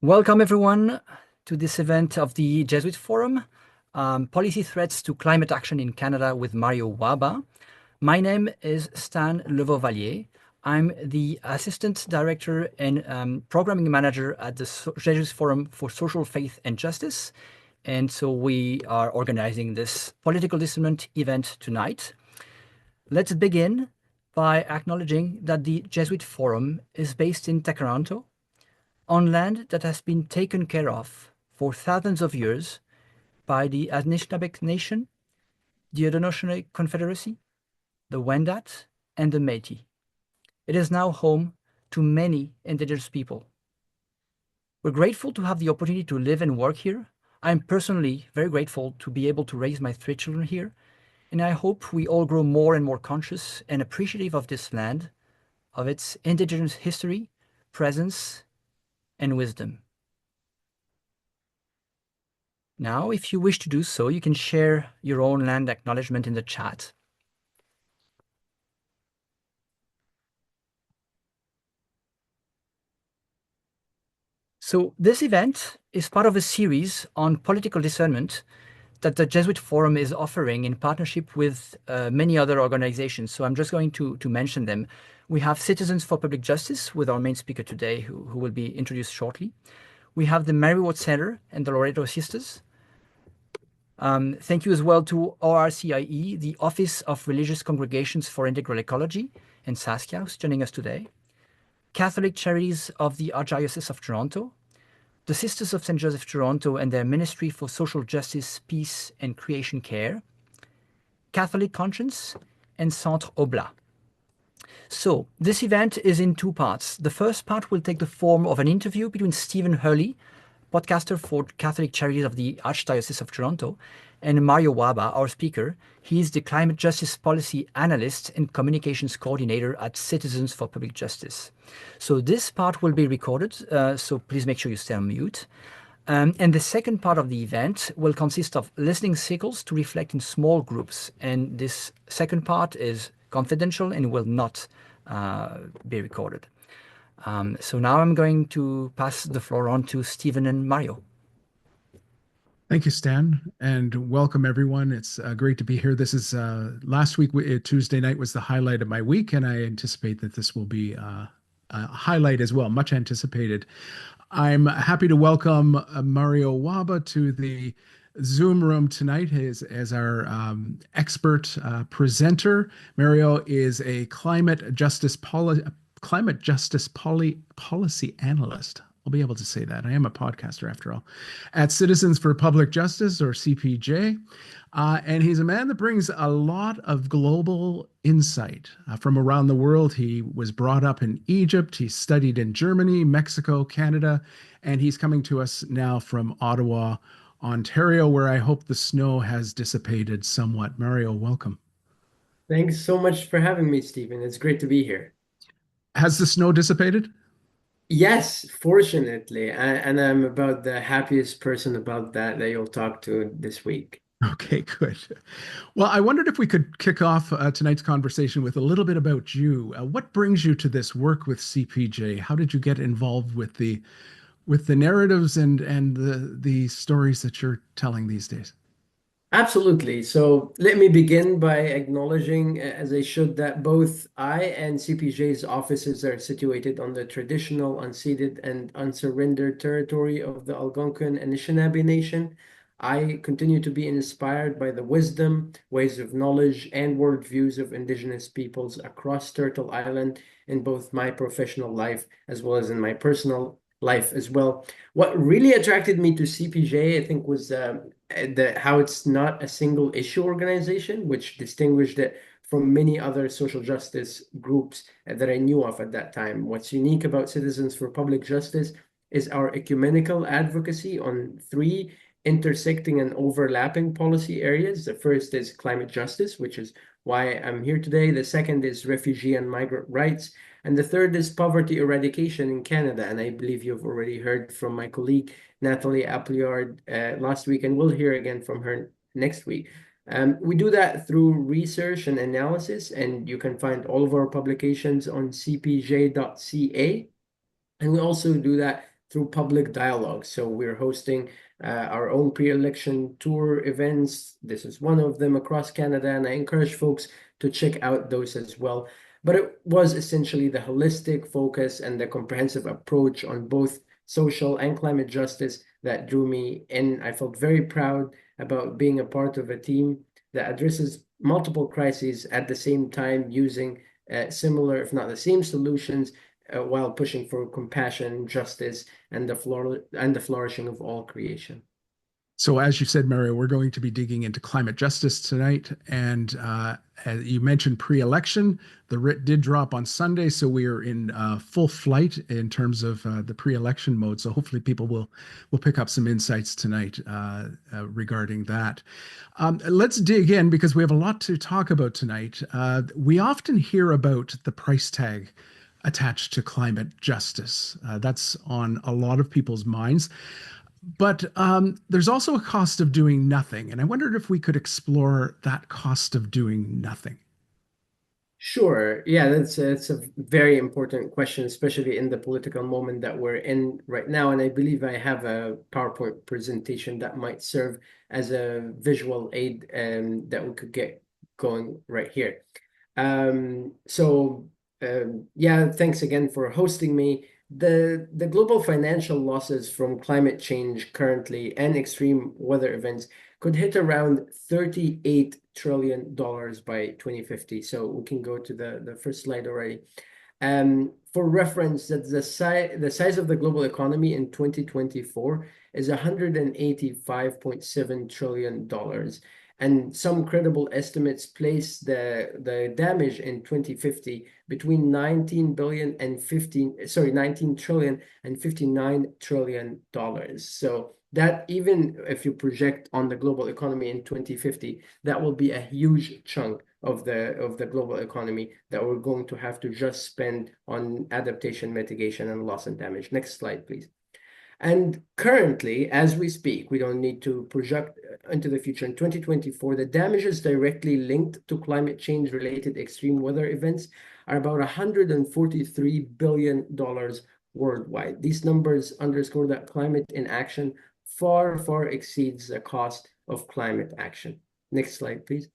Welcome, everyone, to this event of the Jesuit Forum, Policy Threats to Climate Action in Canada with Maryo Wahba. My name is Stan Levaux-Vallier. I'm the Assistant Director and Programming Manager at the Jesuit Forum for Social Faith and Justice. And so we are organizing this political discernment event tonight. Let's begin by acknowledging that the Jesuit Forum is based in Takaranto, on land that has been taken care of for thousands of years by the Anishinaabe Nation, the Haudenosaunee Confederacy, the Wendat, and the Métis. It is now home to many Indigenous people. We're grateful to have the opportunity to live and work here. I'm personally very grateful to be able to raise my 3 children here, and I hope we all grow more and more conscious and appreciative of this land, of its Indigenous history, presence, and wisdom. Now, if you wish to do so, you can share your own land acknowledgement in the chat. So this event is part of a series on political discernment that the Jesuit Forum is offering in partnership with many other organizations. So I'm just going to mention them. We have Citizens for Public Justice with our main speaker today, who will be introduced shortly. We have the Maryo Center and the Loreto Sisters. Thank you as well to ORCIE, the Office of Religious Congregations for Integral Ecology, and Saskia, who's joining us today. Catholic Charities of the Archdiocese of Toronto, the Sisters of St. Joseph Toronto and their Ministry for Social Justice, Peace and Creation Care, Catholic Conscience, and Centre Oblat. So this event is in 2 parts. The first part will take the form of an interview between Stephen Hurley, podcaster for Catholic Charities of the Archdiocese of Toronto, and Maryo Wahba, our speaker. He is the Climate Justice Policy Analyst and Communications Coordinator at Citizens for Public Justice. So this part will be recorded, so please make sure you stay on mute. And the second part of the event will consist of listening cycles to reflect in small groups. And this second part is confidential and will not be recorded. So now I'm going to pass the floor on to Stephen and Maryo. Thank you, Stan, and welcome everyone. It's great to be here. This is last week, Tuesday night was the highlight of my week, and I anticipate that this will be a highlight as well, much anticipated. I'm happy to welcome Maryo Wahba to the Zoom room tonight as our expert presenter. Maryo is a climate justice policy analyst. I'll be able to say that. I am a podcaster after all, at Citizens for Public Justice, or CPJ. And he's a man that brings a lot of global insight from around the world. He was brought up in Egypt. He studied in Germany, Mexico, Canada, and he's coming to us now from Ottawa, Ontario, where I hope the snow has dissipated somewhat. Maryo, welcome. Thanks so much for having me, Stephen. It's great to be here. Has the snow dissipated? Yes, fortunately, and I'm about the happiest person about that you'll talk to this week. Okay, good. Well, I wondered if we could kick off tonight's conversation with a little bit about you. What brings you to this work with CPJ? How did you get involved with the narratives and the stories that you're telling these days? Absolutely. So let me begin by acknowledging, as I should, that both I and CPJ's offices are situated on the traditional, unceded, and unsurrendered territory of the Algonquin Anishinaabe Nation. I continue to be inspired by the wisdom, ways of knowledge, and worldviews of Indigenous peoples across Turtle Island in both my professional life as well as in my personal life as well. What really attracted me to CPJ, I think, was how it's not a single issue organization, which distinguished it from many other social justice groups that I knew of at that time. What's unique about Citizens for Public Justice is our ecumenical advocacy on 3 intersecting and overlapping policy areas. The first is climate justice, which is why I'm here today. The second is refugee and migrant rights. And the third is poverty eradication in Canada. And I believe you've already heard from my colleague, Natalie Appleyard, last week, and we'll hear again from her next week. We do that through research and analysis, and you can find all of our publications on cpj.ca. And we also do that through public dialogue. So we're hosting our own pre-election tour events. This is one of them across Canada, and I encourage folks to check out those as well. But it was essentially the holistic focus and the comprehensive approach on both social and climate justice that drew me in. I felt very proud about being a part of a team that addresses multiple crises at the same time, using similar, if not the same, solutions while pushing for compassion, justice, and the flourishing of all creation. So, as you said, Maryo, we're going to be digging into climate justice tonight. And as you mentioned pre-election, the writ did drop on Sunday, so we are in full flight in terms of the pre-election mode. So hopefully people will pick up some insights tonight regarding that. Let's dig in because we have a lot to talk about tonight. We often hear about the price tag attached to climate justice. That's on a lot of people's minds. But there's also a cost of doing nothing. And I wondered if we could explore that cost of doing nothing. Sure. Yeah, it's a very important question, especially in the political moment that we're in right now. And I believe I have a PowerPoint presentation that might serve as a visual aid that we could get going right here. Yeah, thanks again for hosting me. The global financial losses from climate change currently and extreme weather events could hit around $38 trillion by 2050. So we can go to the first slide already. For reference, that the size of the global economy in 2024 is $185.7 trillion. And some credible estimates place the damage in 2050 between 19 trillion and $59 trillion. So that, even if you project on the global economy in 2050, that will be a huge chunk of the global economy that we're going to have to just spend on adaptation, mitigation, and loss and damage. Next slide, please. And currently, as we speak, we don't need to project into the future. In 2024, the damages directly linked to climate change related extreme weather events are about $143 billion worldwide. These numbers underscore that climate inaction far, far exceeds the cost of climate action. Next slide, please.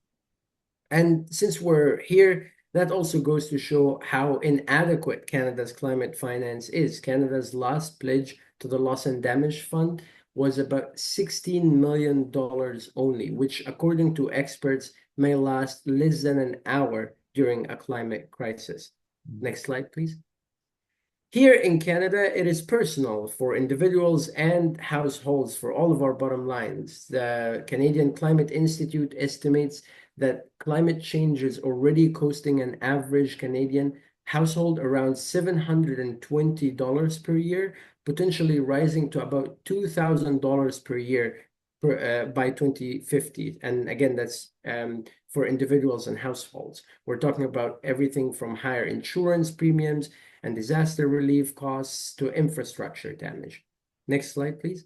And since we're here, that also goes to show how inadequate Canada's climate finance is. Canada's last pledge to the Loss and Damage Fund was about $16 million only, which, according to experts, may last less than an hour during a climate crisis. Next slide, please. Here in Canada, it is personal for individuals and households for all of our bottom lines. The Canadian Climate Institute estimates that climate change is already costing an average Canadian household around $720 per year, potentially rising to about $2,000 per year by 2050. And again, that's for individuals and households. We're talking about everything from higher insurance premiums and disaster relief costs to infrastructure damage. Next slide, please.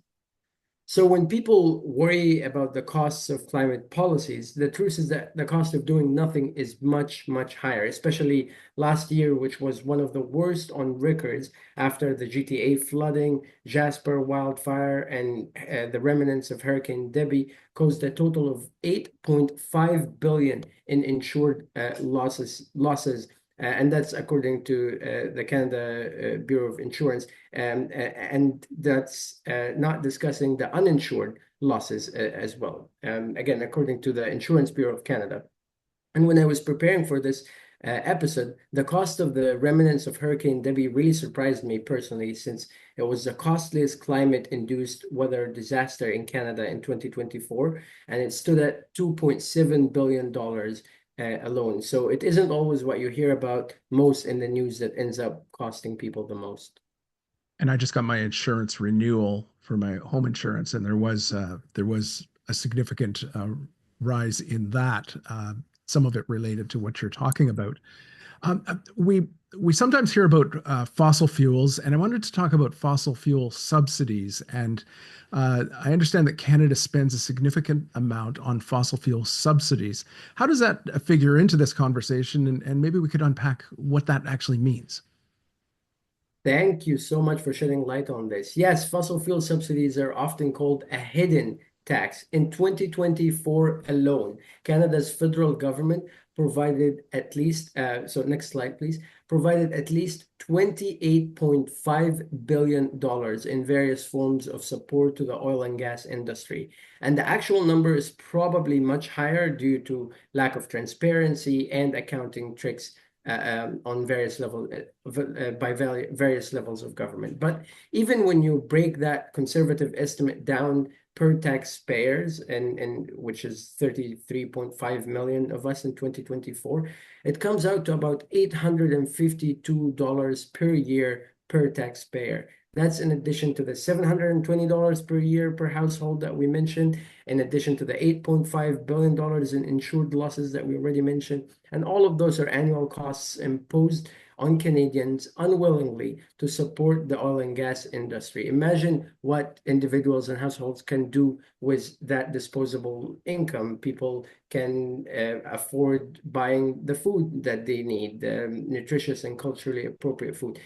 So when people worry about the costs of climate policies, the truth is that the cost of doing nothing is much, much higher, especially last year, which was one of the worst on records after the GTA flooding, Jasper wildfire, and the remnants of Hurricane Debbie caused a total of $8.5 billion in insured losses and that's according to the Canada Bureau of Insurance. And that's not discussing the uninsured losses as well. Again, according to the Insurance Bureau of Canada. And when I was preparing for this episode, the cost of the remnants of Hurricane Debbie really surprised me personally, since it was the costliest climate-induced weather disaster in Canada in 2024, and it stood at $2.7 billion alone. So it isn't always what you hear about most in the news that ends up costing people the most. And I just got my insurance renewal for my home insurance, and there was a significant rise in that. Some of it related to what you're talking about. We sometimes hear about fossil fuels, and I wanted to talk about fossil fuel subsidies. And I understand that Canada spends a significant amount on fossil fuel subsidies. How does that figure into this conversation? And maybe we could unpack what that actually means. Thank you so much for shedding light on this. Yes, fossil fuel subsidies are often called a hidden tax. In 2024 alone, Canada's federal government provided at least, so next slide, please, provided at least $28.5 billion in various forms of support to the oil and gas industry. And the actual number is probably much higher due to lack of transparency and accounting tricks on various levels by various levels of government. But even when you break that conservative estimate down per taxpayers, and which is 33.5 million of us in 2024, it comes out to about $852 per year per taxpayer. That's in addition to the $720 per year per household that we mentioned, in addition to the $8.5 billion in insured losses that we already mentioned. And all of those are annual costs imposed on Canadians unwillingly to support the oil and gas industry. Imagine what individuals and households can do with that disposable income. People can afford buying the food that they need, nutritious and culturally appropriate food.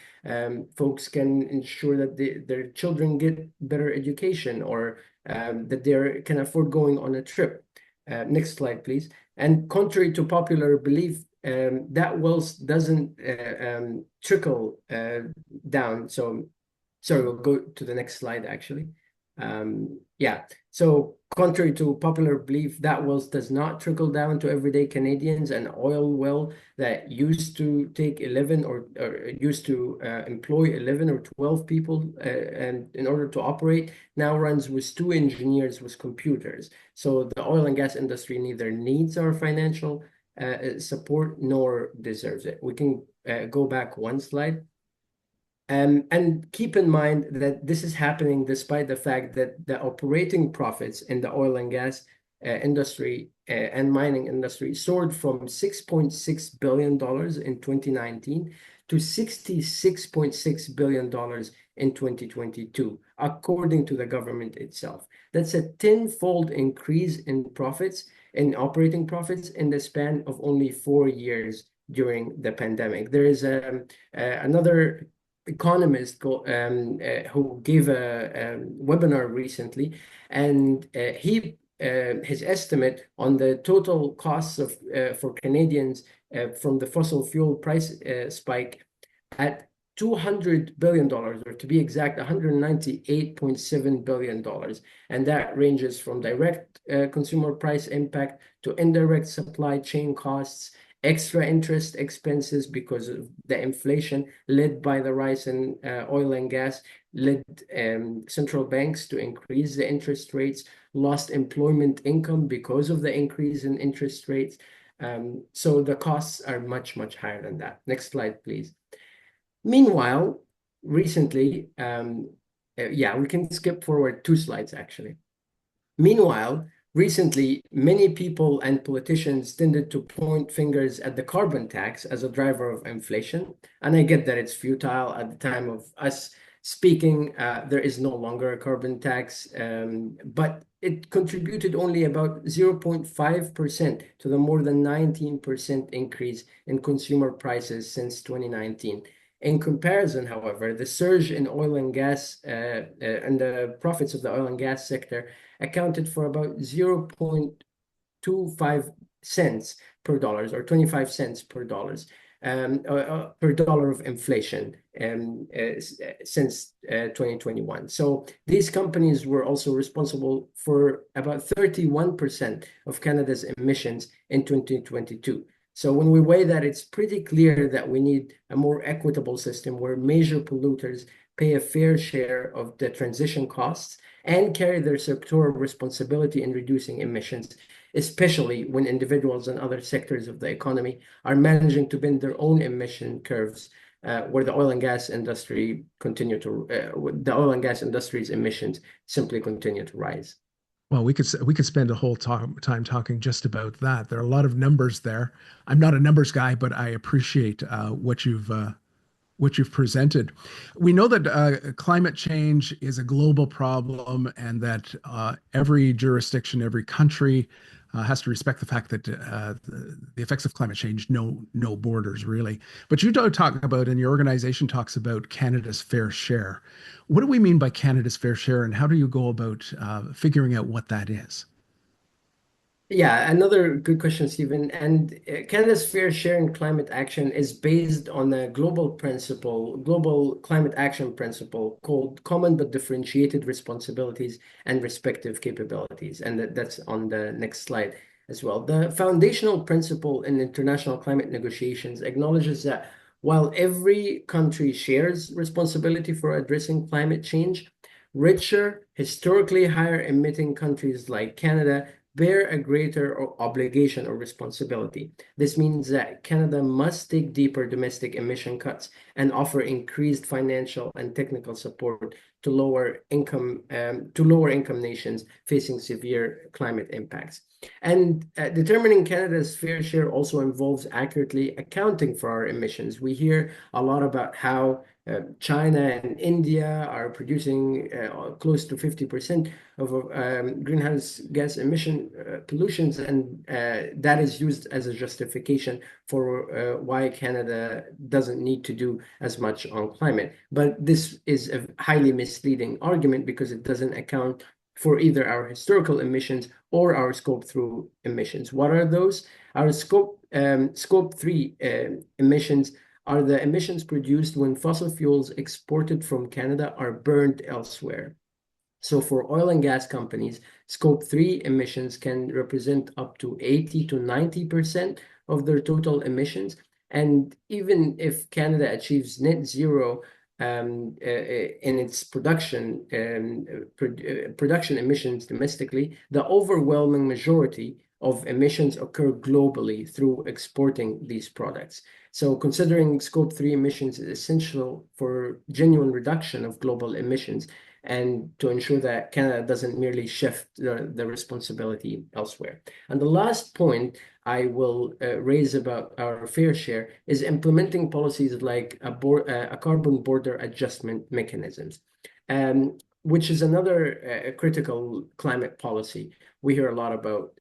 Folks can ensure that their children get better education, or that they can afford going on a trip. Next slide, please. And contrary to popular belief, that wealth doesn't trickle down. So, sorry, we'll go to the next slide, actually. Yeah, so contrary to popular belief, that wealth does not trickle down to everyday Canadians. An oil well that used to take 11 or used to employ 11 or 12 people and in order to operate, now runs with 2 engineers with computers. So the oil and gas industry neither needs our financial support nor deserves it. We can go back one slide. And keep in mind that this is happening despite the fact that the operating profits in the oil and gas industry and mining industry soared from $6.6 billion in 2019 to $66.6 billion in 2022, according to the government itself. That's a tenfold increase in profits, in operating profits, in the span of only 4 years during the pandemic. There is another economist who gave a webinar recently, and his estimate on the total costs of for Canadians from the fossil fuel price spike at $200 billion, or to be exact, $198.7 billion. And that ranges from direct consumer price impact to indirect supply chain costs, extra interest expenses because of the inflation led by the rise in oil and gas, led central banks to increase the interest rates, lost employment income because of the increase in interest rates. So the costs are much, much higher than that. Next slide, please. Meanwhile, recently, yeah, we can skip forward 2 slides, actually. Meanwhile, recently, many people and politicians tended to point fingers at the carbon tax as a driver of inflation. And I get that it's futile. At the time of us speaking, there is no longer a carbon tax, but it contributed only about 0.5% to the more than 19% increase in consumer prices since 2019. In comparison, however, the surge in oil and gas and the profits of the oil and gas sector accounted for about 0.25 cents per dollar, or 25 cents per dollars per dollar of inflation since 2021. So these companies were also responsible for about 31% of Canada's emissions in 2022. So when we weigh that, it's pretty clear that we need a more equitable system where major polluters pay a fair share of the transition costs and carry their sectoral responsibility in reducing emissions, especially when individuals and other sectors of the economy are managing to bend their own emission curves, where the oil and gas industry the oil and gas industry's emissions simply continue to rise. Well, we could spend a whole time talking just about that. There are a lot of numbers there. I'm not a numbers guy, but I appreciate what you've what you've presented. We know that climate change is a global problem, and that every jurisdiction, every country has to respect the fact that the effects of climate change know no borders, really. But you don't talk about, and your organization talks about Canada's fair share. What do we mean by Canada's fair share, and how do you go about figuring out what that is? Yeah, another good question, Stephen. And Canada's fair share in climate action is based on a global principle, global climate action principle called Common but Differentiated Responsibilities and Respective Capabilities. And that's on the next slide as well. The foundational principle in international climate negotiations acknowledges that while every country shares responsibility for addressing climate change, richer, historically higher emitting countries like Canada bear a greater obligation or responsibility. This means that Canada must take deeper domestic emission cuts and offer increased financial and technical support to lower income nations facing severe climate impacts. And determining Canada's fair share also involves accurately accounting for our emissions. We hear a lot about how China and India are producing close to 50% of greenhouse gas emission pollutions, and that is used as a justification for why Canada doesn't need to do as much on climate. But this is a highly misleading argument because it doesn't account for either our historical emissions or our scope through emissions. What are those? Our scope 3 emissions are the emissions produced when fossil fuels exported from Canada are burned elsewhere. So for oil and gas companies, scope 3 emissions can represent up to 80 to 90% of their total emissions. And even if Canada achieves net zero in its production emissions domestically, the overwhelming majority of emissions occur globally through exporting these products. So considering scope 3 emissions is essential for genuine reduction of global emissions and to ensure that Canada doesn't merely shift the responsibility elsewhere. And the last point I will raise about our fair share is implementing policies like a carbon border adjustment mechanisms, which is another critical climate policy. We hear a lot about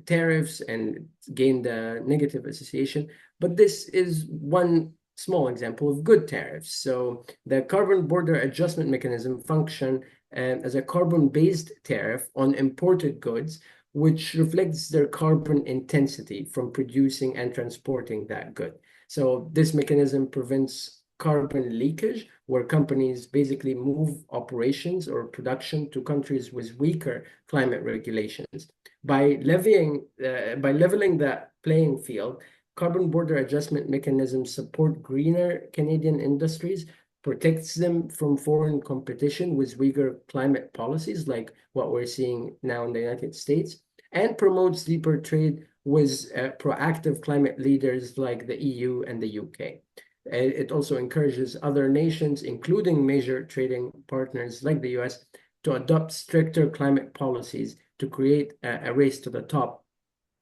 tariffs and gain the negative association, but this is one small example of good tariffs. So the carbon border adjustment mechanism function as a carbon-based tariff on imported goods, which reflects their carbon intensity from producing and transporting that good. So this mechanism prevents carbon leakage, where companies basically move operations or production to countries with weaker climate regulations. By leveling that playing field, carbon border adjustment mechanisms support greener Canadian industries, protects them from foreign competition with weaker climate policies like what we're seeing now in the United States, and promotes deeper trade with proactive climate leaders like the EU and the UK. It also encourages other nations, including major trading partners like the US, to adopt stricter climate policies to create a race to the top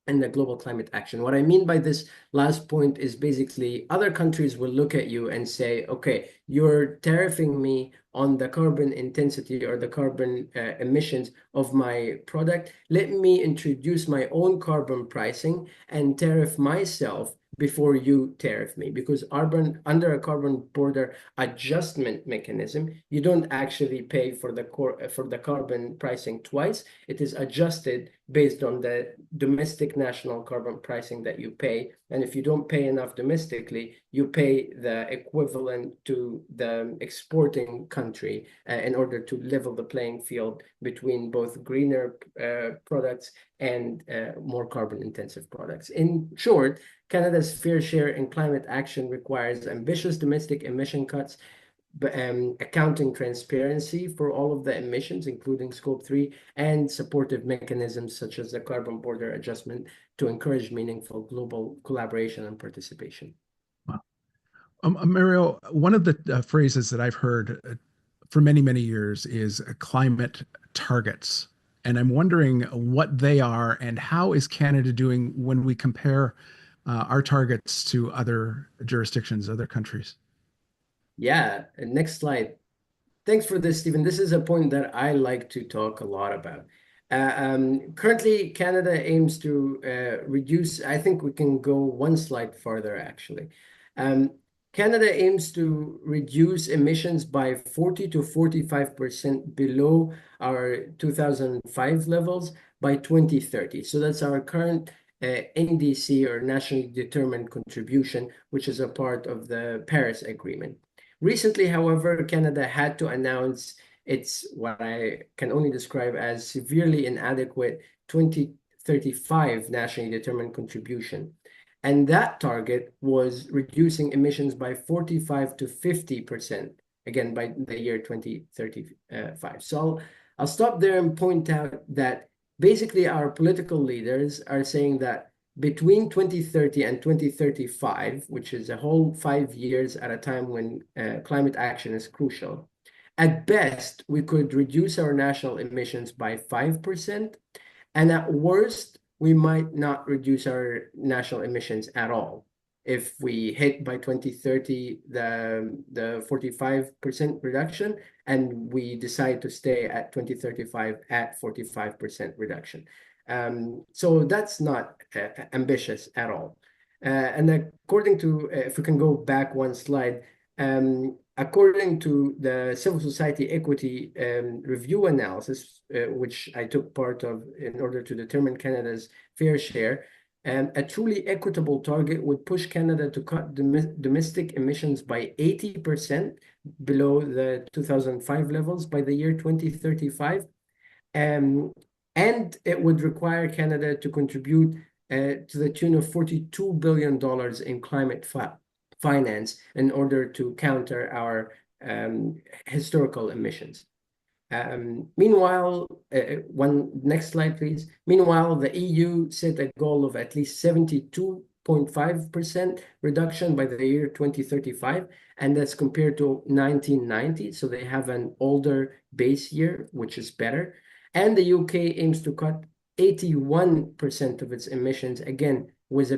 in the global climate action. What I mean by this last point is basically other countries will look at you and say, okay, you're tariffing me on the carbon intensity or the carbon emissions of my product. Let me introduce my own carbon pricing and tariff myself before you tariff me, because under a carbon border adjustment mechanism, you don't actually pay for the carbon pricing twice. It is adjusted based on the domestic national carbon pricing that you pay. And if you don't pay enough domestically, you pay the equivalent to the exporting country in order to level the playing field between both greener products and more carbon intensive products. In short, Canada's fair share in climate action requires ambitious domestic emission cuts, accounting transparency for all of the emissions, including scope 3, and supportive mechanisms such as the carbon border adjustment to encourage meaningful global collaboration and participation. Wow. Maryo, one of the phrases that I've heard for many, many years is climate targets. And I'm wondering what they are and how is Canada doing when we compare our targets to other jurisdictions, other countries? Yeah, next slide. Thanks for this, Stephen. This is a point that I like to talk a lot about. Currently, Canada aims to reduce, I think we can go one slide farther, actually. Um, Canada aims to reduce emissions by 40 to 45% below our 2005 levels by 2030. So that's our current NDC, or nationally determined contribution, which is a part of the Paris Agreement. Recently, however, Canada had to announce its what I can only describe as severely inadequate 2035 nationally determined contribution. And that target was reducing emissions by 45 to 50%, again, by the year 2035. So I'll stop there and point out that basically our political leaders are saying that between 2030 and 2035, which is a whole 5 years at a time when climate action is crucial, at best, we could reduce our national emissions by 5%, and at worst, we might not reduce our national emissions at all. If we hit by 2030 the 45% reduction, and we decide to stay at 2035 at 45% reduction. So that's not ambitious at all. And according to, if we can go back one slide, according to the Civil Society Equity Review analysis, which I took part of in order to determine Canada's fair share, a truly equitable target would push Canada to cut domestic emissions by 80% below the 2005 levels by the year 2035. And it would require Canada to contribute to the tune of $42 billion in climate finance in order to counter our historical emissions. Meanwhile, next slide, please. Meanwhile, the EU set a goal of at least 72.5% reduction by the year 2035, and that's compared to 1990. So they have an older base year, which is better. And the UK aims to cut 81% of its emissions, again, with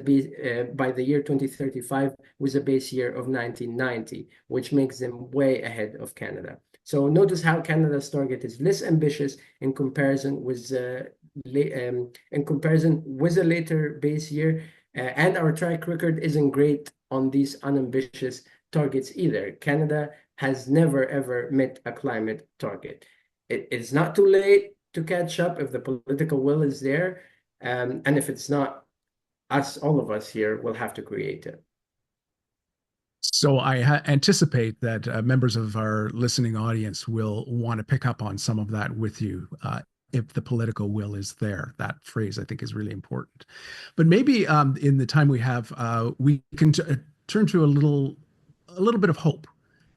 by the year 2035, with a base year of 1990, which makes them way ahead of Canada. So notice how Canada's target is less ambitious in comparison with a later base year, and our track record isn't great on these unambitious targets either. Canada has never ever met a climate target. It's not too late to catch up if the political will is there, and if it's not, all of us here will have to create it. So I anticipate that members of our listening audience will want to pick up on some of that with you if the political will is there. That phrase, I think, is really important. But maybe in the time we have, we can turn to a little bit of hope,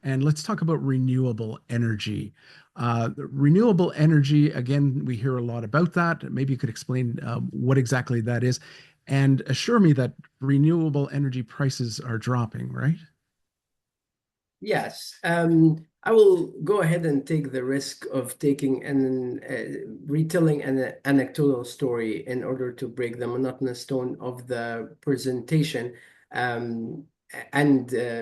and let's talk about renewable energy. Renewable energy, again, we hear a lot about that. Maybe you could explain what exactly that is, and assure me that renewable energy prices are dropping, right? Yes, I will go ahead and take the risk of taking and retelling an anecdotal story in order to break the monotonous tone of the presentation. And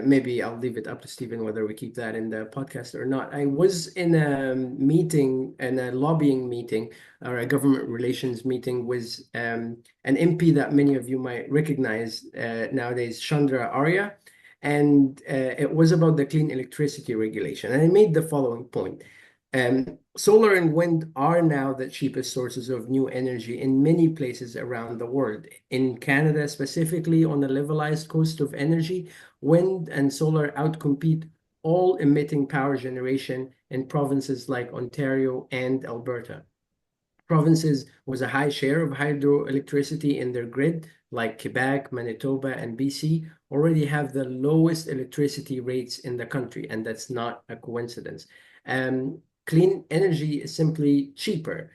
maybe I'll leave it up to Stephen whether we keep that in the podcast or not. I was in a meeting, in a lobbying meeting, or a government relations meeting with an MP that many of you might recognize nowadays, Chandra Arya. And it was about the clean electricity regulation. And I made the following point. Solar and wind are now the cheapest sources of new energy in many places around the world. In Canada, specifically on the levelized cost of energy, wind and solar outcompete all emitting power generation in provinces like Ontario and Alberta. Provinces with a high share of hydroelectricity in their grid, like Quebec, Manitoba, and BC, already have the lowest electricity rates in the country, and that's not a coincidence. Clean energy is simply cheaper,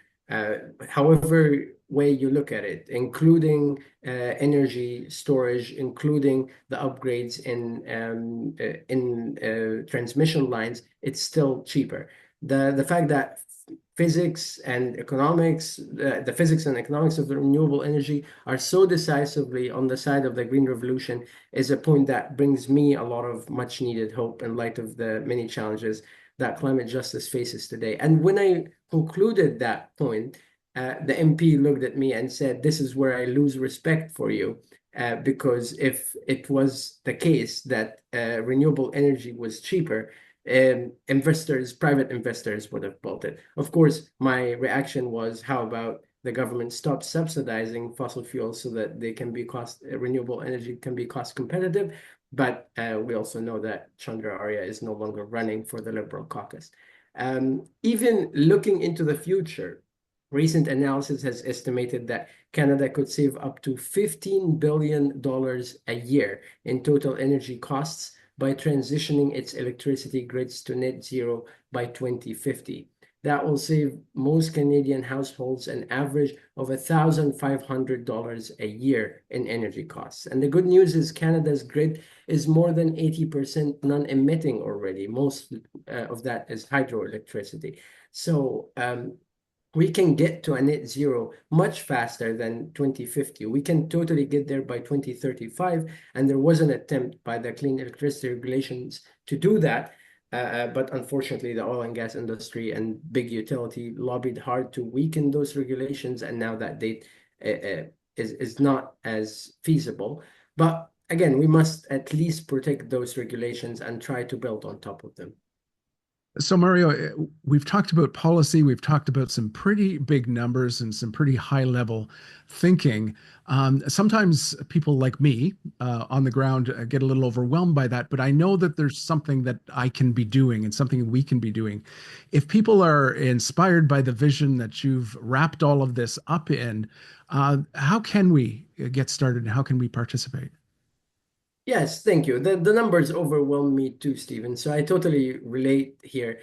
however way you look at it, including energy storage, including the upgrades in transmission lines. It's still cheaper. The fact that physics and economics, the physics and economics of the renewable energy are so decisively on the side of the green revolution is a point that brings me a lot of much needed hope in light of the many challenges that climate justice faces today. And when I concluded that point, the MP looked at me and said, "This is where I lose respect for you." Because if it was the case that renewable energy was cheaper, private investors would have bought it. Of course, my reaction was, how about the government stop subsidizing fossil fuels so that renewable energy can be cost competitive? But we also know that Chandra Arya is no longer running for the Liberal caucus. Even looking into the future, recent analysis has estimated that Canada could save up to $15 billion a year in total energy costs by transitioning its electricity grids to net zero by 2050. That will save most Canadian households an average of $1,500 a year in energy costs. And the good news is Canada's grid is more than 80% non-emitting already. Most of that is hydroelectricity. So we can get to a net zero much faster than 2050. We can totally get there by 2035. And there was an attempt by the Clean Electricity Regulations to do that. But unfortunately, the oil and gas industry and big utility lobbied hard to weaken those regulations. And now that date is not as feasible. But again, we must at least protect those regulations and try to build on top of them. So, Maryo, we've talked about policy, we've talked about some pretty big numbers and some pretty high level thinking. Sometimes people like me on the ground get a little overwhelmed by that, but I know that there's something that I can be doing and something we can be doing. If people are inspired by the vision that you've wrapped all of this up in, how can we get started and how can we participate? Yes, thank you. The numbers overwhelm me too, Stephen. So I totally relate here.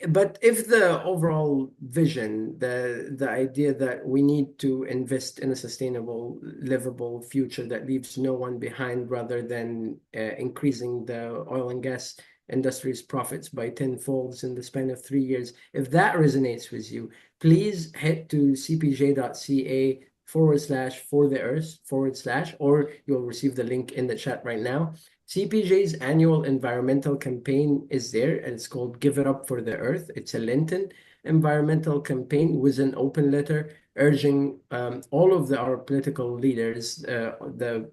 But if the overall vision, the idea that we need to invest in a sustainable, livable future that leaves no one behind, rather than increasing the oil and gas industry's profits by tenfolds in the span of 3 years, if that resonates with you, please head to cpj.ca /for the earth / or you'll receive the link in the chat right now. CPJ's annual environmental campaign is there, and it's called Give It Up for the Earth. It's a Lenten environmental campaign with an open letter urging all of our political leaders, the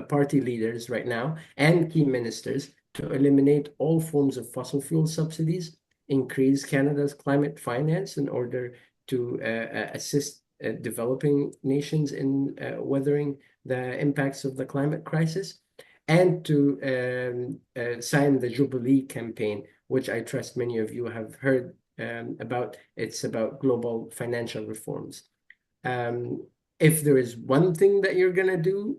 party leaders right now, and key ministers to eliminate all forms of fossil fuel subsidies, increase Canada's climate finance in order to assist developing nations in weathering the impacts of the climate crisis, and to sign the Jubilee campaign, which I trust many of you have heard about. It's about global financial reforms. If there is one thing that you're going to do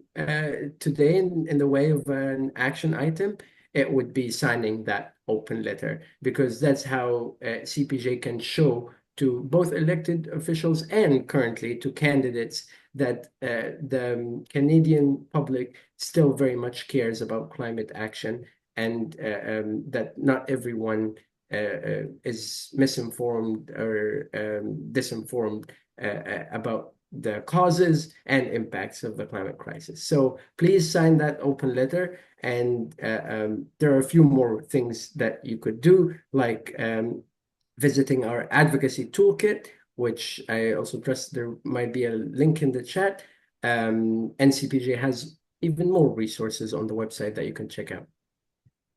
today in the way of an action item, it would be signing that open letter, because that's how CPJ can show to both elected officials and currently to candidates that the Canadian public still very much cares about climate action, and that not everyone is misinformed or disinformed about the causes and impacts of the climate crisis. So please sign that open letter. And there are a few more things that you could do, like visiting our advocacy toolkit, which I also trust there might be a link in the chat. NCPJ has even more resources on the website that you can check out.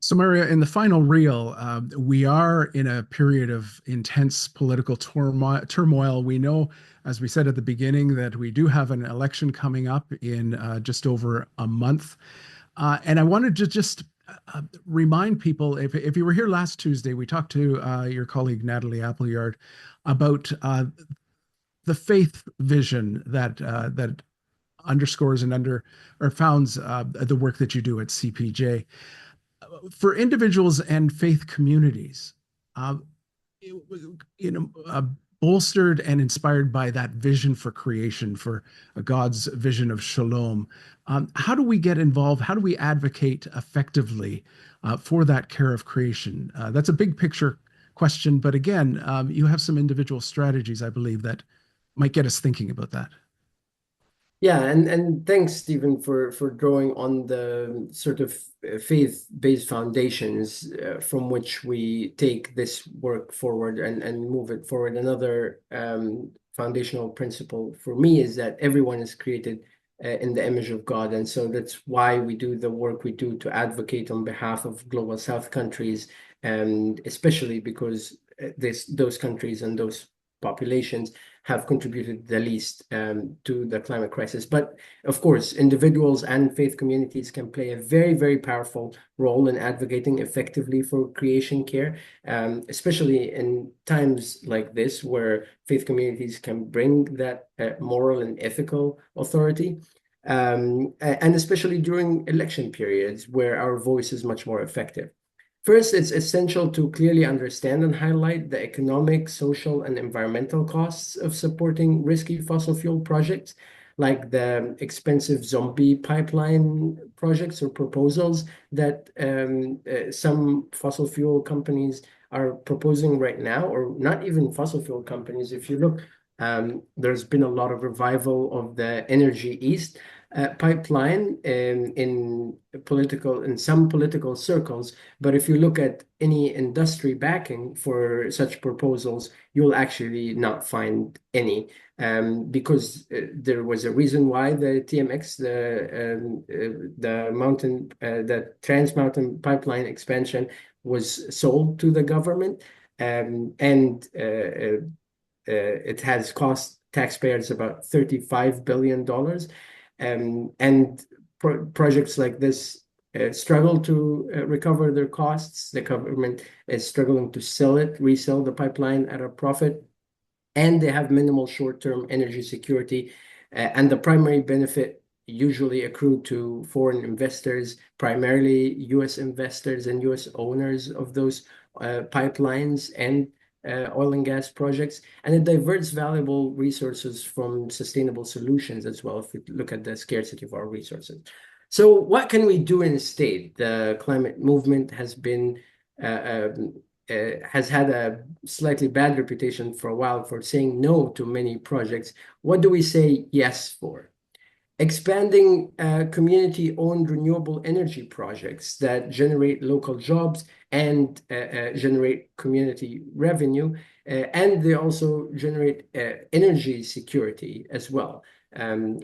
So, Maryo, in the final reel, we are in a period of intense political turmoil. We know, as we said at the beginning, that we do have an election coming up in just over a month. And I wanted to just remind people, if you were here last Tuesday, we talked to your colleague Natalie Appleyard about the faith vision that underscores and founds the work that you do at CPJ. For individuals and faith communities, bolstered and inspired by that vision for creation, for God's vision of shalom, how do we get involved? How do we advocate effectively for that care of creation? That's a big picture question, but again, you have some individual strategies, I believe, that might get us thinking about that. Yeah, and thanks, Stephen, for drawing on the sort of faith-based foundations from which we take this work forward and move it forward. Another foundational principle for me is that everyone is created in the image of God, and so that's why we do the work we do to advocate on behalf of global South countries, and especially because those countries and those populations have contributed the least to the climate crisis. But of course, individuals and faith communities can play a very, very powerful role in advocating effectively for creation care, especially in times like this where faith communities can bring that moral and ethical authority. And especially during election periods where our voice is much more effective. First, it's essential to clearly understand and highlight the economic, social, and environmental costs of supporting risky fossil fuel projects, like the expensive zombie pipeline projects or proposals that some fossil fuel companies are proposing right now, or not even fossil fuel companies. If you look, there's been a lot of revival of the Energy East pipeline in some political circles. But if you look at any industry backing for such proposals, you'll actually not find any, because there was a reason why the TMX, the Trans Mountain Pipeline expansion was sold to the government, and it has cost taxpayers about $35 billion. And projects like this struggle to recover their costs. The government is struggling to resell the pipeline at a profit, and they have minimal short-term energy security. And the primary benefit usually accrue to foreign investors, primarily U.S. investors and U.S. owners of those pipelines and oil and gas projects, and it diverts valuable resources from sustainable solutions as well, if we look at the scarcity of our resources. So what can we do instead? The climate movement has had a slightly bad reputation for a while for saying no to many projects. What do we say yes for? Expanding community-owned renewable energy projects that generate local jobs and generate community revenue, and they also generate energy security as well.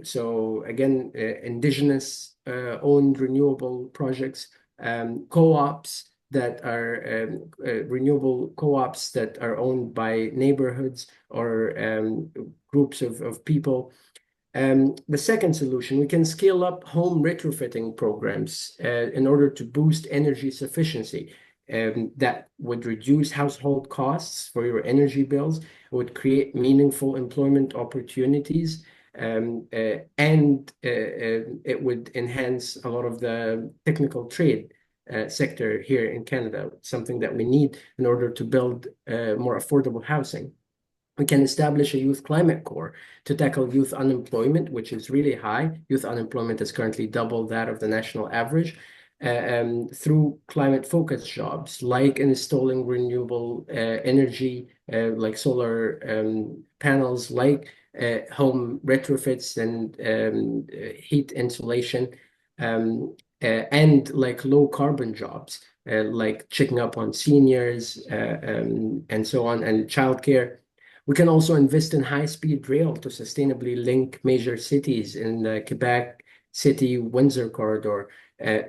So again, indigenous owned renewable projects, co-ops that are renewable co-ops that are owned by neighborhoods or groups of people. The second solution, we can scale up home retrofitting programs in order to boost energy sufficiency. That would reduce household costs for your energy bills. It would create meaningful employment opportunities, and it would enhance a lot of the technical trade sector here in Canada, something that we need in order to build more affordable housing. We can establish a youth climate corps to tackle youth unemployment, which is really high. Youth unemployment is currently double that of the national average, through climate-focused jobs, like installing renewable energy, like solar panels, like home retrofits and heat insulation, and like low-carbon jobs, like checking up on seniors and so on, and childcare. We can also invest in high-speed rail to sustainably link major cities in the Quebec City-Windsor corridor,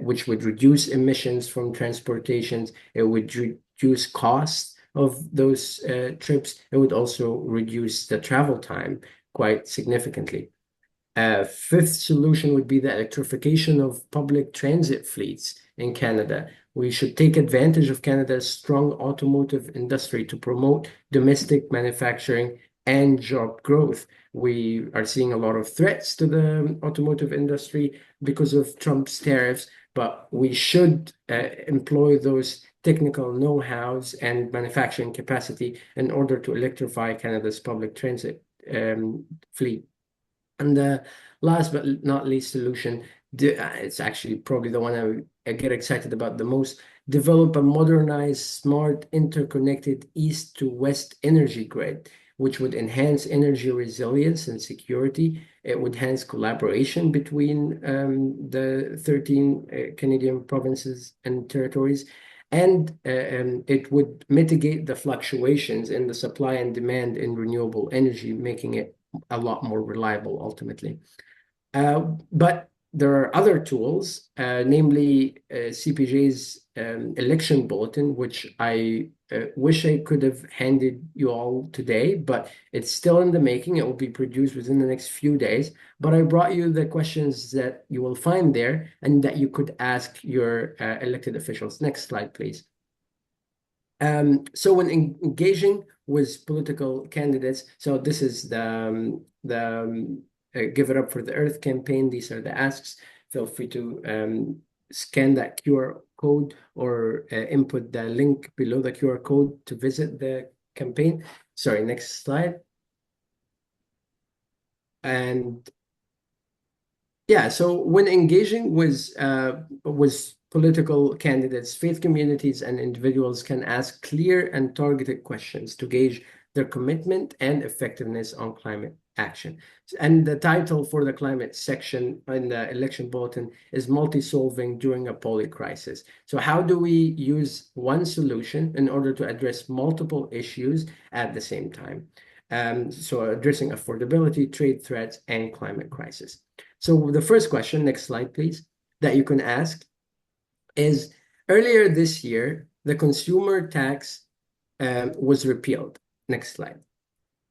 which would reduce emissions from transportations. It would reduce costs of those trips. It would also reduce the travel time quite significantly. Fifth solution would be the electrification of public transit fleets in Canada. We should take advantage of Canada's strong automotive industry to promote domestic manufacturing and job growth. We are seeing a lot of threats to the automotive industry because of Trump's tariffs, but we should employ those technical know-hows and manufacturing capacity in order to electrify Canada's public transit fleet. And the last but not least solution, it's actually probably the one I get excited about the most, develop a modernized, smart, interconnected east to west energy grid, which would enhance energy resilience and security. It would enhance collaboration between the 13 Canadian provinces and territories. And it would mitigate the fluctuations in the supply and demand in renewable energy, making it a lot more reliable ultimately. But there are other tools, namely CPJ's election bulletin, which I wish I could have handed you all today, but it's still in the making. It will be produced within the next few days. But I brought you the questions that you will find there and that you could ask your elected officials. Next slide, please. So when engaging with political candidates, so this is the Give It Up for the Earth campaign. These are the asks. Feel free to scan that QR code or input the link below the QR code to visit the campaign. Sorry, next slide. And yeah, so when engaging with political candidates, faith communities and individuals can ask clear and targeted questions to gauge their commitment and effectiveness on climate action. And the title for the climate section in the election bulletin is Multi-Solving During a Poly-Crisis. So how do we use one solution in order to address multiple issues at the same time? So addressing affordability, trade threats, and climate crisis. So the first question, next slide, please, that you can ask is, earlier this year, the consumer tax was repealed. Next slide.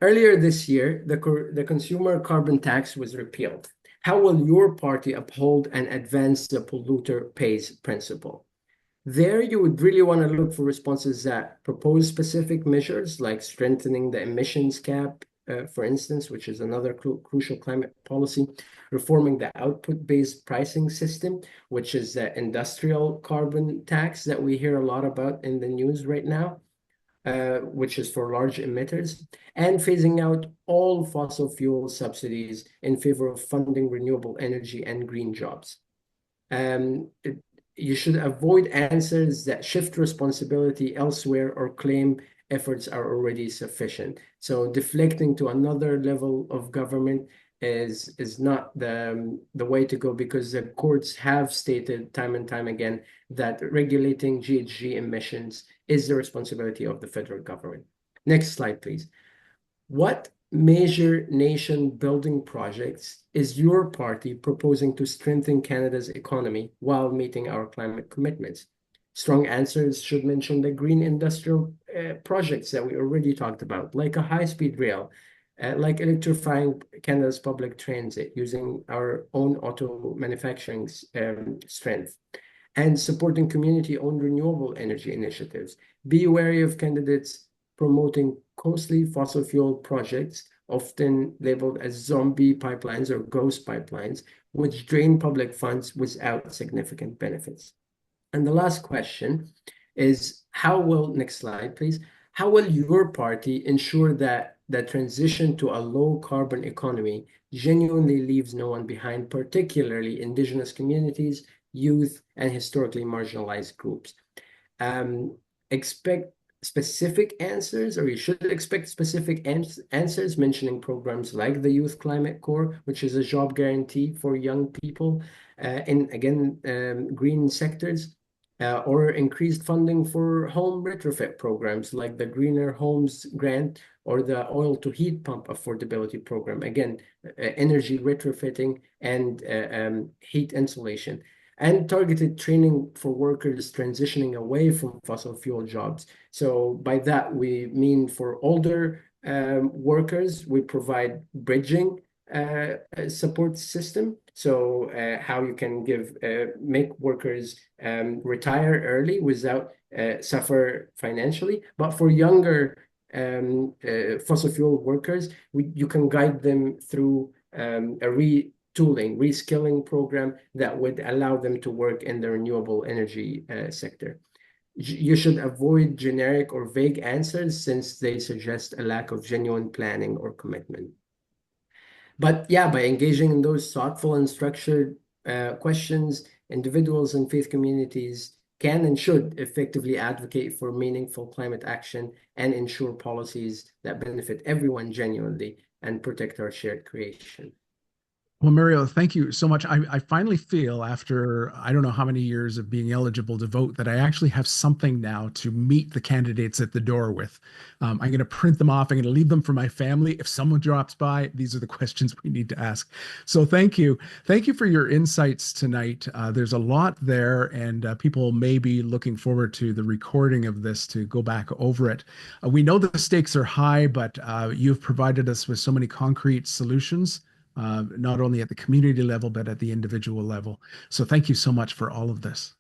Earlier this year, the consumer carbon tax was repealed. How will your party uphold and advance the polluter pays principle? There, you would really want to look for responses that propose specific measures like strengthening the emissions cap, for instance, which is another crucial climate policy, reforming the output-based pricing system, which is the industrial carbon tax that we hear a lot about in the news right now, which is for large emitters, and phasing out all fossil fuel subsidies in favor of funding renewable energy and green jobs. You should avoid answers that shift responsibility elsewhere or claim efforts are already sufficient. So deflecting to another level of government is not the way to go, because the courts have stated time and time again that regulating GHG emissions is the responsibility of the federal government. Next slide, please. What major nation building projects is your party proposing to strengthen Canada's economy while meeting our climate commitments? Strong answers should mention the green industrial projects that we already talked about, like a high-speed rail, like electrifying Canada's public transit using our own auto manufacturing strength, and supporting community-owned renewable energy initiatives. Be wary of candidates promoting costly fossil fuel projects, often labeled as zombie pipelines or ghost pipelines, which drain public funds without significant benefits. And the last question is, next slide, please. How will your party ensure that the transition to a low carbon economy genuinely leaves no one behind, particularly Indigenous communities, youth, and historically marginalized groups? Expect specific answers, or you should expect specific answers mentioning programs like the Youth Climate Corps, which is a job guarantee for young people in, again, green sectors, or increased funding for home retrofit programs like the Greener Homes Grant or the Oil to Heat Pump Affordability Program, again, energy retrofitting and heat insulation, and targeted training for workers transitioning away from fossil fuel jobs. So by that, we mean for older workers, we provide bridging support system. So how you can make workers retire early without suffer financially. But for younger fossil fuel workers, you can guide them through a reskilling program that would allow them to work in the renewable energy sector. You should avoid generic or vague answers since they suggest a lack of genuine planning or commitment. But yeah, by engaging in those thoughtful and structured questions, individuals and faith communities can and should effectively advocate for meaningful climate action and ensure policies that benefit everyone genuinely and protect our shared creation. Well, Maryo, thank you so much. I finally feel, after I don't know how many years of being eligible to vote, that I actually have something now to meet the candidates at the door with. I'm going to print them off. I'm going to leave them for my family. If someone drops by, these are the questions we need to ask. So thank you. Thank you for your insights tonight. There's a lot there, and people may be looking forward to the recording of this to go back over it. We know the stakes are high, but you've provided us with so many concrete solutions, not only at the community level, but at the individual level. So thank you so much for all of this.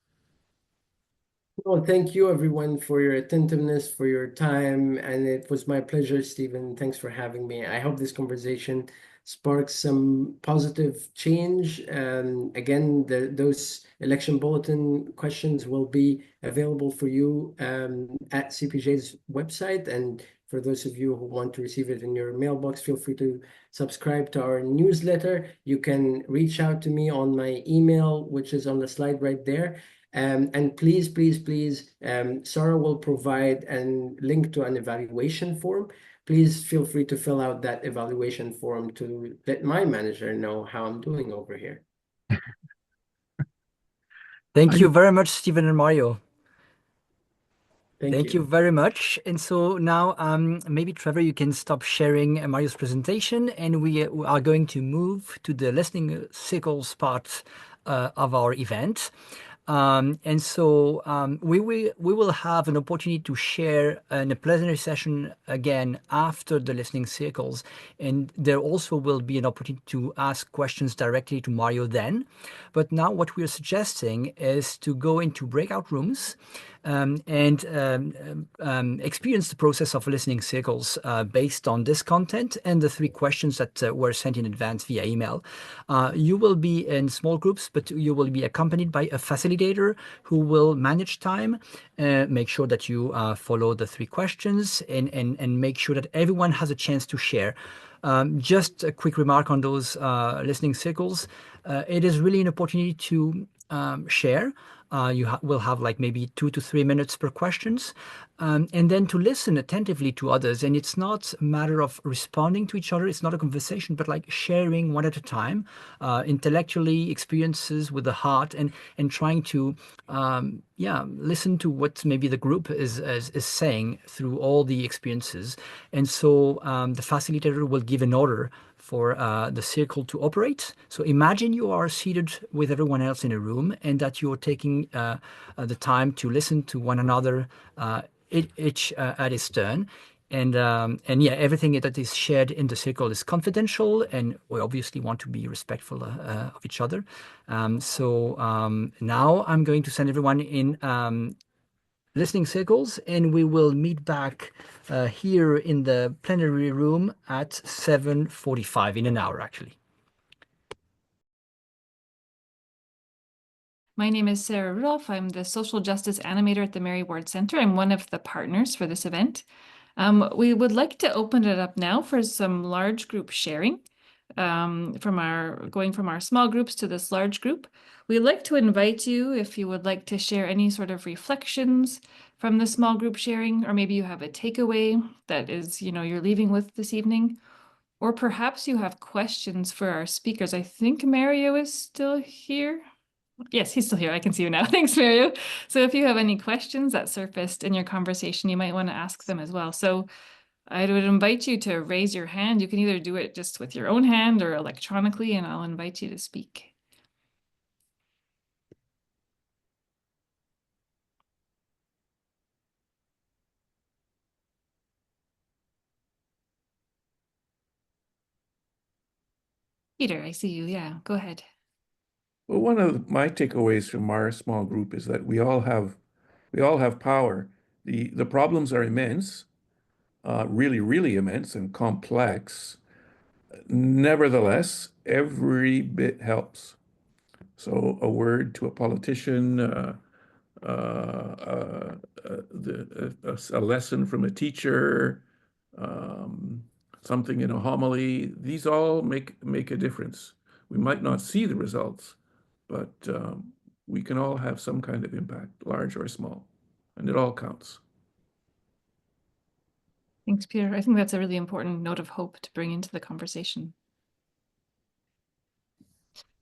Well, thank you everyone for your attentiveness, for your time, and it was my pleasure, Stephen. Thanks for having me. I hope this conversation sparks some positive change. Again, those election bulletin questions will be available for you at CPJ's website. And for those of you who want to receive it in your mailbox, feel free to subscribe to our newsletter. You can reach out to me on my email, which is on the slide right there. And please, Sarah will provide a link to an evaluation form. Please feel free to fill out that evaluation form to let my manager know how I'm doing over here. Thank you very much, Stephen and Maryo. Thank Thank you you. very much. And so now, maybe Trevor, you can stop sharing Mario's presentation, and we are going to move to the listening circles part of our event. And so we will have an opportunity to share in a plenary session again after the listening circles. And there also will be an opportunity to ask questions directly to Maryo then. But now what we are suggesting is to go into breakout rooms and experience the process of listening circles based on this content and the 3 questions that were sent in advance via email. You will be in small groups, but you will be accompanied by a facilitator who will manage time, make sure that you follow the 3 questions, and make sure that everyone has a chance to share. Just a quick remark on those listening circles. It is really an opportunity to share. You will have like maybe 2 to 3 minutes per questions, and then to listen attentively to others. And it's not a matter of responding to each other. It's not a conversation, but like sharing one at a time, intellectually, experiences with the heart, and trying to listen to what maybe the group is saying through all the experiences. And so the facilitator will give an order for the circle to operate. So imagine you are seated with everyone else in a room, and that you're taking the time to listen to one another, each at his turn. And yeah, everything that is shared in the circle is confidential, and we obviously want to be respectful of each other. Now I'm going to send everyone in listening circles, and we will meet back here in the plenary room at 7:45, in an hour actually. My name is Sarah Rudolph. I'm the Social Justice Animator at the Mary Ward Center. I'm one of the partners for this event. We would like to open it up now for some large group sharing. Going from our small groups to this large group. We'd like to invite you, if you would like to share any sort of reflections from the small group sharing, or maybe you have a takeaway that is, you're leaving with this evening, or perhaps you have questions for our speakers. I think Maryo is still here. Yes, he's still here. I can see you now. Thanks, Maryo. So if you have any questions that surfaced in your conversation, you might want to ask them as well. So I would invite you to raise your hand. You can either do it just with your own hand or electronically, and I'll invite you to speak. Peter, I see you. Yeah, go ahead. Well, one of my takeaways from our small group is that we all have power. The problems are immense, really, really immense and complex. Nevertheless, every bit helps. So a word to a politician, a lesson from a teacher, something in a homily, these all make a difference. We might not see the results, but we can all have some kind of impact, large or small, and it all counts. Thanks, Peter. I think that's a really important note of hope to bring into the conversation.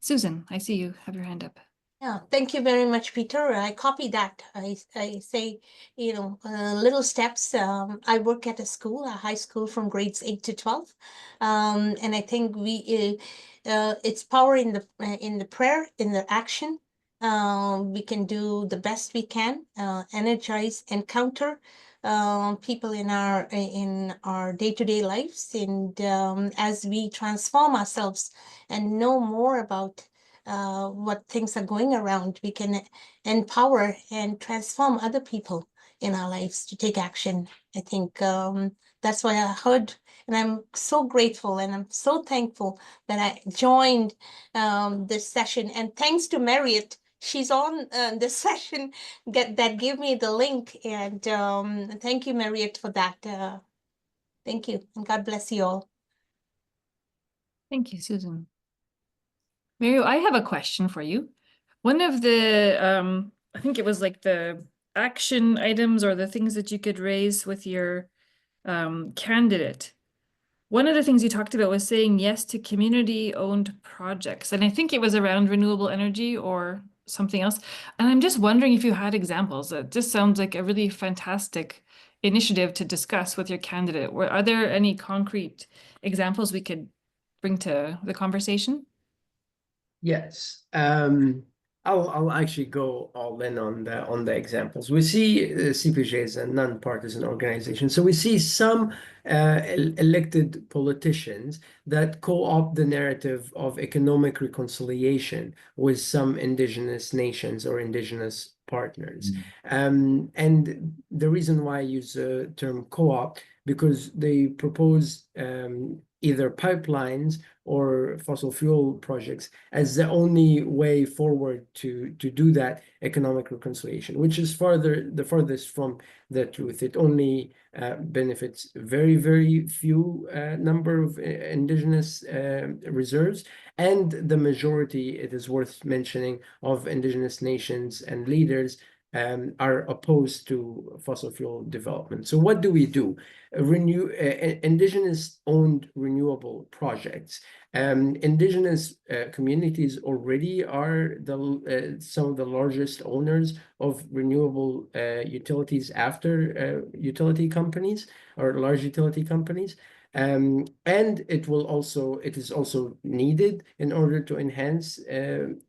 Susan, I see you have your hand up. Yeah, thank you very much, Peter. I copy that. I say, little steps. I work at a school, a high school from grades 8 to 12. And I think it's power in the prayer, in the action. We can do the best we can, energize, encounter people in our day-to-day lives. And as we transform ourselves and know more about what things are going around, we can empower and transform other people in our lives to take action. I think that's why I heard, and I'm so grateful and I'm so thankful that I joined this session. And thanks to Marriott, she's on this session that gave me the link. And thank you, Marriott, for that. Thank you, and God bless you all. Thank you, Susan. Maryo, I have a question for you. One of the, I think it was like the action items or the things that you could raise with your candidate. One of the things you talked about was saying yes to community-owned projects. And I think it was around renewable energy or something else. And I'm just wondering if you had examples. It just sounds like a really fantastic initiative to discuss with your candidate. Are there any concrete examples we could bring to the conversation? Yes. I'll actually go all in on the examples. We see CPJ is a non-partisan organization, so we see some elected politicians that co-opt the narrative of economic reconciliation with some indigenous nations or indigenous partners. And the reason why I use the term co-opt, because they propose either pipelines or fossil fuel projects as the only way forward to do that economic reconciliation, which is the farthest from the truth. It only benefits very, very few number of indigenous reserves, and the majority, it is worth mentioning, of indigenous nations and leaders are opposed to fossil fuel development. So what do we do? Indigenous-owned renewable projects. Indigenous communities already are some of the largest owners of renewable utilities after utility companies or large utility companies. And it is also needed in order to enhance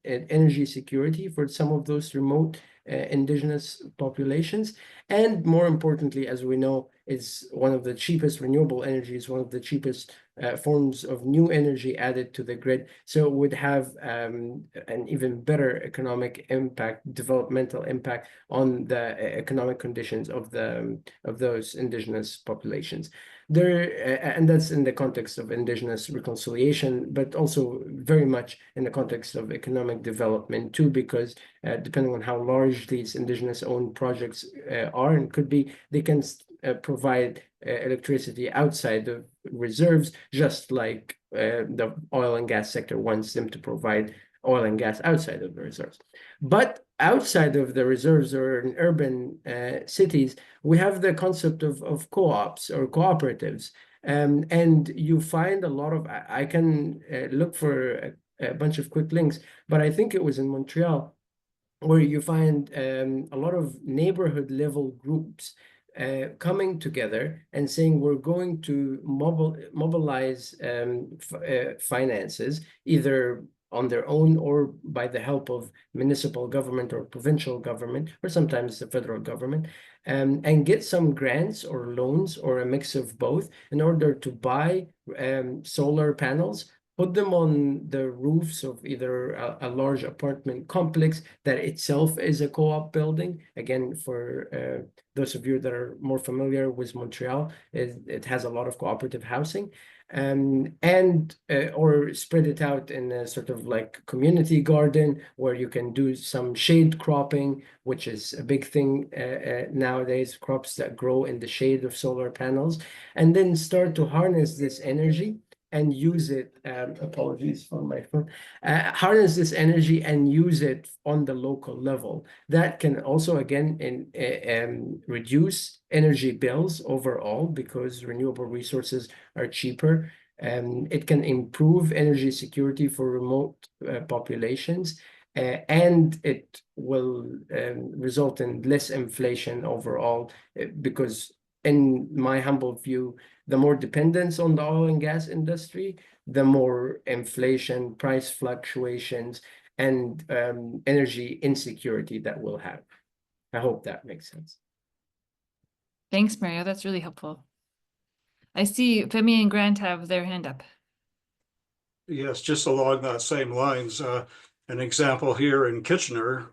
energy security for some of those remote indigenous populations. And more importantly, as we know, it's one of the cheapest renewable energies, one of the cheapest forms of new energy added to the grid. So it would have an even better economic impact, developmental impact on the economic conditions of those indigenous populations. And that's in the context of indigenous reconciliation, but also very much in the context of economic development too, because depending on how large these indigenous-owned projects are and could be, they can provide electricity outside the reserves, just like the oil and gas sector wants them to provide oil and gas outside of the reserves. But outside of the reserves or in urban cities, we have the concept of co-ops or cooperatives. And you find a lot of, I can look for a bunch of quick links, but I think it was in Montreal where you find a lot of neighborhood level groups coming together and saying we're going to mobilize finances, either on their own or by the help of municipal government or provincial government, or sometimes the federal government, and get some grants or loans or a mix of both in order to buy solar panels, put them on the roofs of either a large apartment complex that itself is a co-op building. Again, for those of you that are more familiar with Montreal, it has a lot of cooperative housing. Or spread it out in a sort of like community garden where you can do some shade cropping, which is a big thing nowadays, crops that grow in the shade of solar panels, and then start to harness this energy and use it, apologies for my phone, harness this energy and use it on the local level. That can also, again, reduce energy bills overall because renewable resources are cheaper. It can improve energy security for remote populations, and it will result in less inflation overall, because in my humble view, the more dependence on the oil and gas industry, the more inflation, price fluctuations, and energy insecurity that we'll have. I hope that makes sense. Thanks, Maryo. That's really helpful. I see Femi and Grant have their hand up. Yes, just along that same lines, an example here in Kitchener,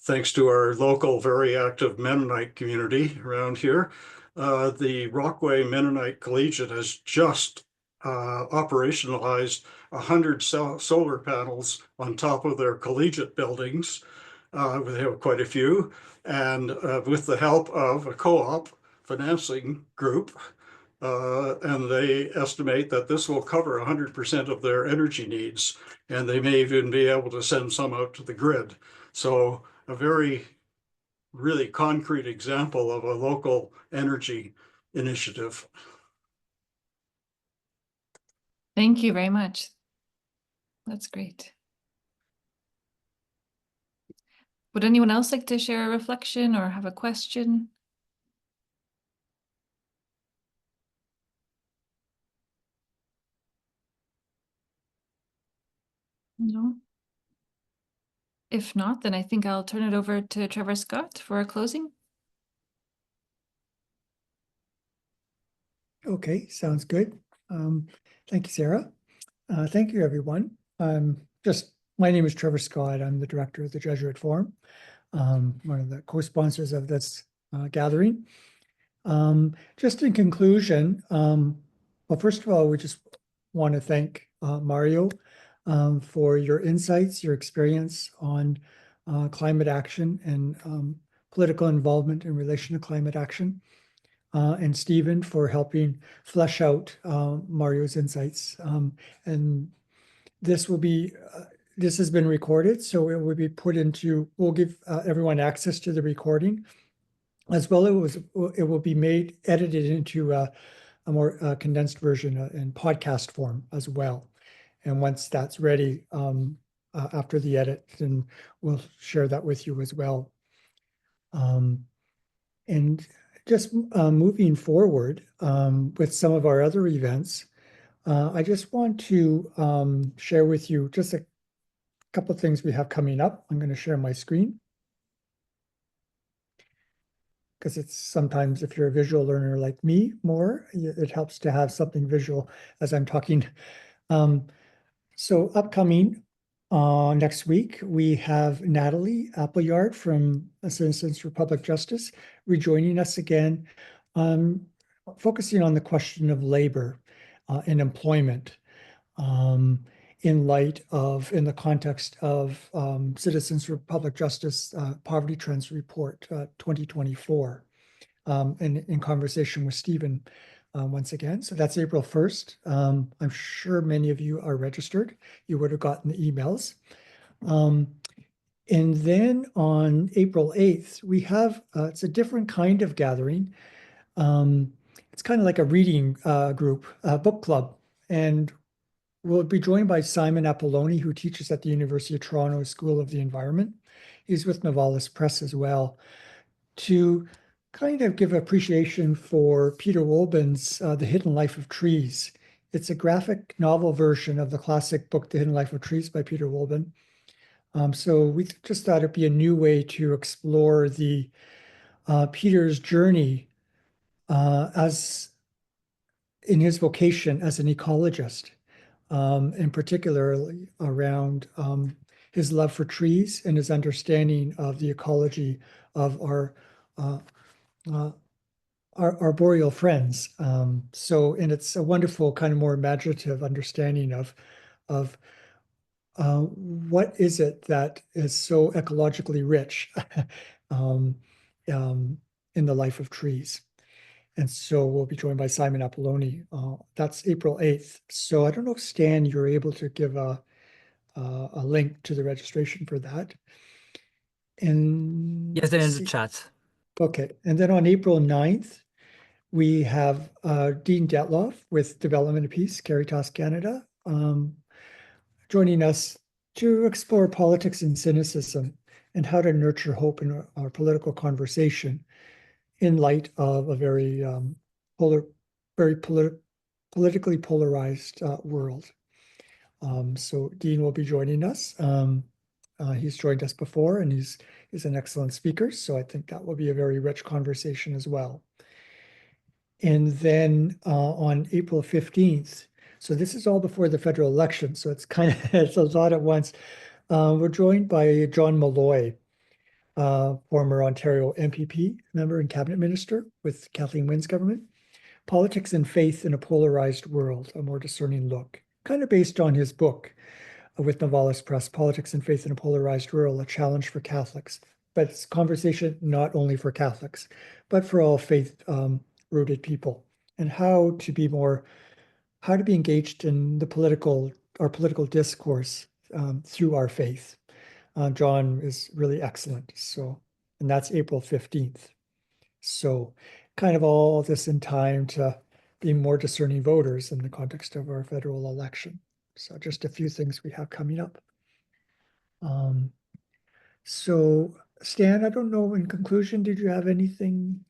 thanks to our local very active Mennonite community around here, the Rockway Mennonite Collegiate has just operationalized 100 solar panels on top of their collegiate buildings. They have quite a few, and with the help of a co-op financing group, and they estimate that this will cover 100% of their energy needs, and they may even be able to send some out to the grid. So a very, really concrete example of a local energy initiative. Thank you very much. That's great. Would anyone else like to share a reflection or have a question? No? If not, then I think I'll turn it over to Trevor Scott for a closing. Okay, sounds good. Thank you, Sarah. Thank you, everyone. My name is Trevor Scott. I'm the director of the Jesuit Forum, one of the co-sponsors of this gathering. Just in conclusion, well, first of all, we just want to thank Maryo for your insights, your experience on climate action and political involvement in relation to climate action, and Stephen for helping flesh out Maryo's insights. And this will be, this has been recorded, so it will be put into, we'll give everyone access to the recording. As well, it will be edited into a more condensed version in podcast form as well. And once that's ready, after the edit, then we'll share that with you as well. And just moving forward with some of our other events, I just want to share with you just a couple of things we have coming up. I'm going to share my screen, because it's sometimes, if you're a visual learner like me more, it helps to have something visual as I'm talking. So upcoming next week, we have Natalie Appleyard from Citizens for Public Justice rejoining us again, focusing on the question of labor and employment in the context of Citizens for Public Justice Poverty Trends Report 2024, and in conversation with Stephen once again. So that's April 1st. I'm sure many of you are registered. You would have gotten the emails. And then on April 8th, we have, it's a different kind of gathering. It's kind of like a reading group, book club. And we'll be joined by Simon Apolloni, who teaches at the University of Toronto School of the Environment. He's with Novalis Press as well, to kind of give appreciation for Peter Wolben's The Hidden Life of Trees. It's a graphic novel version of the classic book, The Hidden Life of Trees by Peter Wolben. So we just thought it'd be a new way to explore the Peter's journey as in his vocation as an ecologist, in particular around his love for trees and his understanding of the ecology of our arboreal friends. And it's a wonderful kind of more imaginative understanding of what is it that is so ecologically rich in the life of trees. And so we'll be joined by Simon Apolloni. That's April 8th. So I don't know if Stan, you're able to give a link to the registration for that. And Yes, they're in the chat. Okay. And then on April 9th, we have Dean Detloff with Development of Peace, Caritas Canada, joining us to explore politics and cynicism and how to nurture hope in our political conversation in light of a very politically polarized world. So Dean will be joining us. He's joined us before, and he's an excellent speaker. So I think that will be a very rich conversation as well. And then on April 15th, so this is all before the federal election, so it's kind of it's a lot at once. We're joined by John Malloy, former Ontario MPP member and cabinet minister with Kathleen Wynne's government. Politics and Faith in a Polarized World, a More Discerning Look, kind of based on his book with Novalis Press, Politics and Faith in a Polarized World, a Challenge for Catholics. But it's a conversation not only for Catholics, but for all faith-rooted people, and how to be engaged in our political discourse through our faith. John is really excellent. So, and that's April 15th. So kind of all this in time to be more discerning voters in the context of our federal election. So just a few things we have coming up. So Stan, I don't know, in conclusion, did you have anything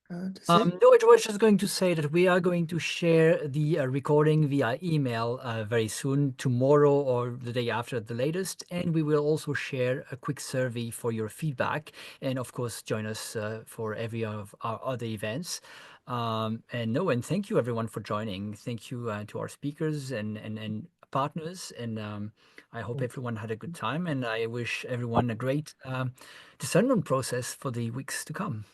to say? No, I was just going to say that we are going to share the recording via email very soon, tomorrow or the day after at the latest. And we will also share a quick survey for your feedback. And of course, join us for every of our other events. And thank you everyone for joining. Thank you to our speakers and partners. And I hope everyone had a good time. And I wish everyone a great discernment process for the weeks to come.